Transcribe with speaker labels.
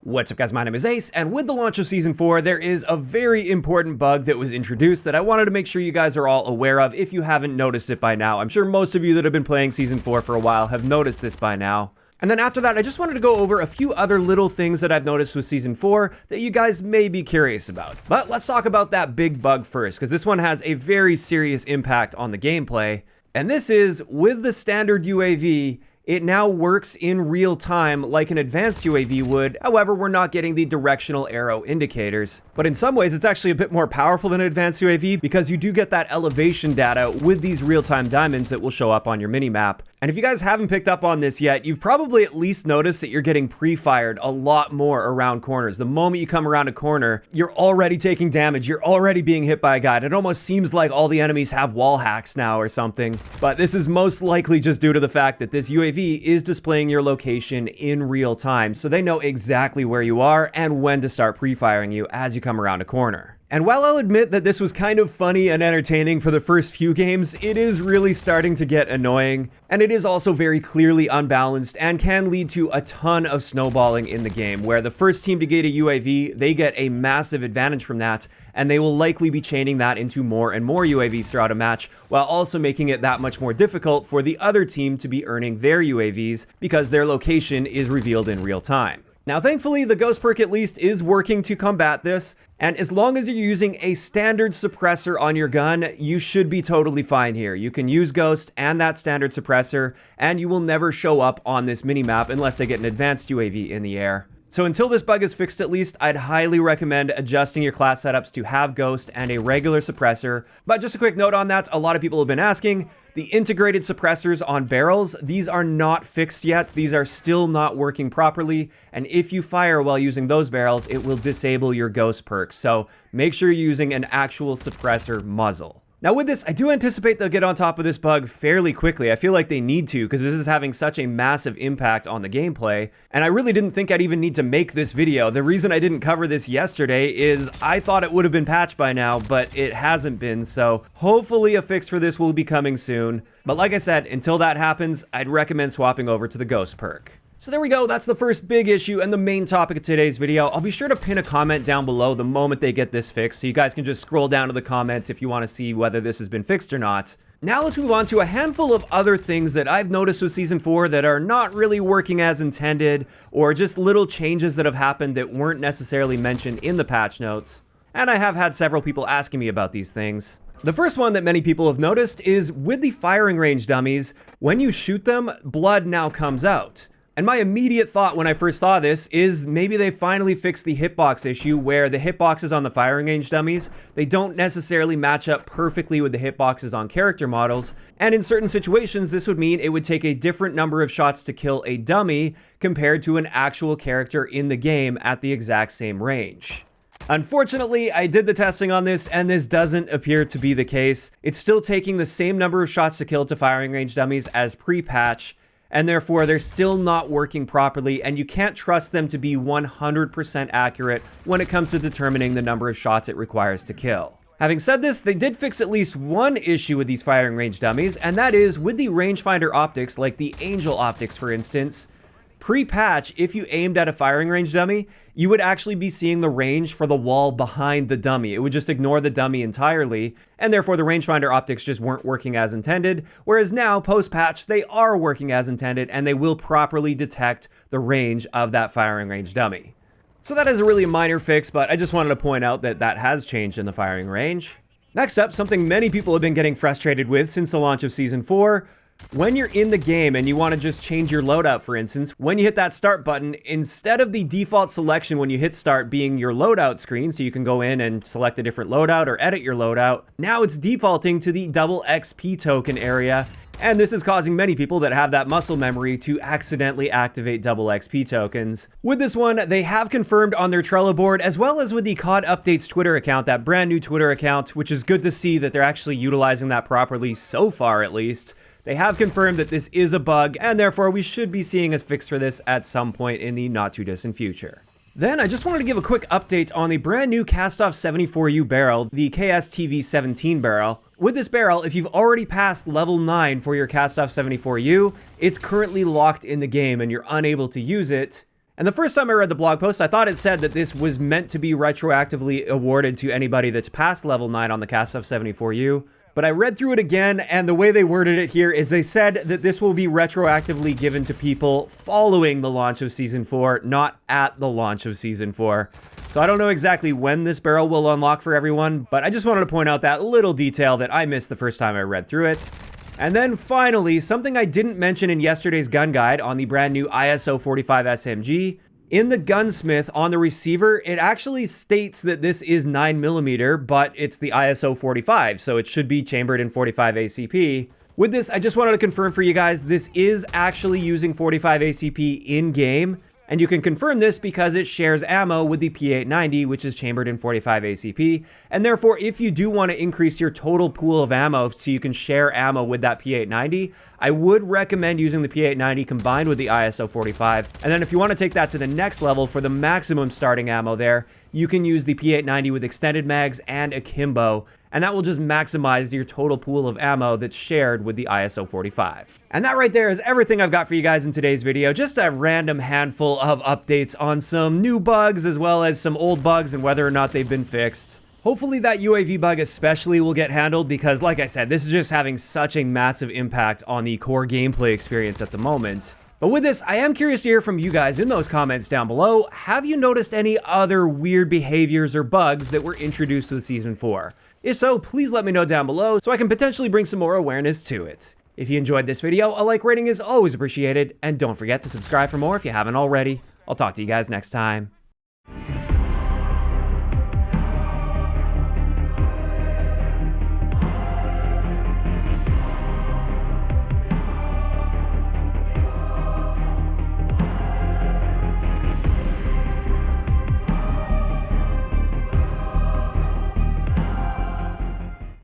Speaker 1: What's up guys, my name is Ace, and with the launch of Season 4, there is a very important bug that was introduced that I wanted to make sure you guys are all aware of if you haven't noticed it by now. I'm sure most of you that have been playing Season 4 for a while have noticed this by now. And then after that, I just wanted to go over a few other little things that I've noticed with Season 4 that you guys may be curious about. But let's talk about that big bug first, because this one has a very serious impact on the gameplay. And this is, with the standard UAV, it now works in real time like an advanced UAV would. However, we're not getting the directional arrow indicators. But in some ways, it's actually a bit more powerful than an advanced UAV because you do get that elevation data with these real-time diamonds that will show up on your minimap. And if you guys haven't picked up on this yet, you've probably at least noticed that you're getting pre-fired a lot more around corners. The moment you come around a corner, you're already taking damage. You're already being hit by a guy. It almost seems like all the enemies have wall hacks now or something. But this is most likely just due to the fact that this UAV is displaying your location in real time, so they know exactly where you are and when to start pre-firing you as you come around a corner. And while I'll admit that this was kind of funny and entertaining for the first few games, it is really starting to get annoying, and it is also very clearly unbalanced and can lead to a ton of snowballing in the game, where the first team to get a UAV, they get a massive advantage from that, and they will likely be chaining that into more and more UAVs throughout a match, while also making it that much more difficult for the other team to be earning their UAVs because their location is revealed in real time. Now, thankfully, the Ghost perk at least is working to combat this, and as long as you're using a standard suppressor on your gun, you should be totally fine here. You can use Ghost and that standard suppressor, and you will never show up on this minimap unless they get an advanced UAV in the air. So until this bug is fixed at least, I'd highly recommend adjusting your class setups to have Ghost and a regular suppressor. But just a quick note on that, a lot of people have been asking, the integrated suppressors on barrels, these are not fixed yet. These are still not working properly. And if you fire while using those barrels, it will disable your Ghost perk. So make sure you're using an actual suppressor muzzle. Now with this, I do anticipate they'll get on top of this bug fairly quickly. I feel like they need to because this is having such a massive impact on the gameplay. And I really didn't think I'd even need to make this video. The reason I didn't cover this yesterday is I thought it would have been patched by now, but it hasn't been. So hopefully a fix for this will be coming soon. But like I said, until that happens, I'd recommend swapping over to the Ghost perk. So there we go, that's the first big issue and the main topic of today's video. I'll be sure to pin a comment down below the moment they get this fixed, so you guys can just scroll down to the comments if you want to see whether this has been fixed or not. Now let's move on to a handful of other things that I've noticed with Season 4 that are not really working as intended, or just little changes that have happened that weren't necessarily mentioned in the patch notes. And I have had several people asking me about these things. The first one that many people have noticed is with the firing range dummies, when you shoot them, blood now comes out. And my immediate thought when I first saw this is maybe they finally fixed the hitbox issue where the hitboxes on the firing range dummies, they don't necessarily match up perfectly with the hitboxes on character models. And in certain situations, this would mean it would take a different number of shots to kill a dummy compared to an actual character in the game at the exact same range. Unfortunately, I did the testing on this, and this doesn't appear to be the case. It's still taking the same number of shots to kill to firing range dummies as pre-patch, and therefore they're still not working properly, and you can't trust them to be 100% accurate when it comes to determining the number of shots it requires to kill. Having said this, they did fix at least one issue with these firing range dummies, and that is with the rangefinder optics, like the Angel optics for instance. Pre-patch, if you aimed at a firing range dummy, you would actually be seeing the range for the wall behind the dummy. It would just ignore the dummy entirely, and therefore the rangefinder optics just weren't working as intended, whereas now, post-patch, they are working as intended, and they will properly detect the range of that firing range dummy. So that is a really minor fix, but I just wanted to point out that that has changed in the firing range. Next up, something many people have been getting frustrated with since the launch of Season 4, when you're in the game and you want to just change your loadout, for instance, when you hit that start button, instead of the default selection when you hit start being your loadout screen, so you can go in and select a different loadout or edit your loadout, now it's defaulting to the double XP token area. And this is causing many people that have that muscle memory to accidentally activate double XP tokens. With this one, they have confirmed on their Trello board, as well as with the COD Updates Twitter account, that brand new Twitter account, which is good to see that they're actually utilizing that properly so far at least. They have confirmed that this is a bug, and therefore we should be seeing a fix for this at some point in the not too distant future. Then I just wanted to give a quick update on the brand new Cast-Off 74U barrel, the KSTV-17 barrel. With this barrel, if you've already passed level 9 for your Cast-Off 74U, it's currently locked in the game and you're unable to use it. And the first time I read the blog post, I thought it said that this was meant to be retroactively awarded to anybody that's past level 9 on the Cast F74U. But I read through it again, and the way they worded it here is they said that this will be retroactively given to people following the launch of Season 4, not at the launch of Season 4. So I don't know exactly when this barrel will unlock for everyone, but I just wanted to point out that little detail that I missed the first time I read through it. And then finally, something I didn't mention in yesterday's gun guide on the brand new ISO 45 SMG. In the gunsmith on the receiver, it actually states that this is 9mm, but it's the ISO 45, so it should be chambered in 45 ACP. With this, I just wanted to confirm for you guys, this is actually using 45 ACP in-game, and you can confirm this because it shares ammo with the P890, which is chambered in 45 ACP, and therefore, if you do want to increase your total pool of ammo so you can share ammo with that P890, I would recommend using the P890 combined with the ISO 45, and then if you want to take that to the next level for the maximum starting ammo there, you can use the P890 with extended mags and akimbo, and that will just maximize your total pool of ammo that's shared with the ISO 45. And that right there is everything I've got for you guys in today's video. Just a random handful of updates on some new bugs as well as some old bugs and whether or not they've been fixed. Hopefully that UAV bug especially will get handled because, like I said, this is just having such a massive impact on the core gameplay experience at the moment. But with this, I am curious to hear from you guys in those comments down below. Have you noticed any other weird behaviors or bugs that were introduced with Season 4? If so, please let me know down below so I can potentially bring some more awareness to it. If you enjoyed this video, a like rating is always appreciated, and don't forget to subscribe for more if you haven't already. I'll talk to you guys next time.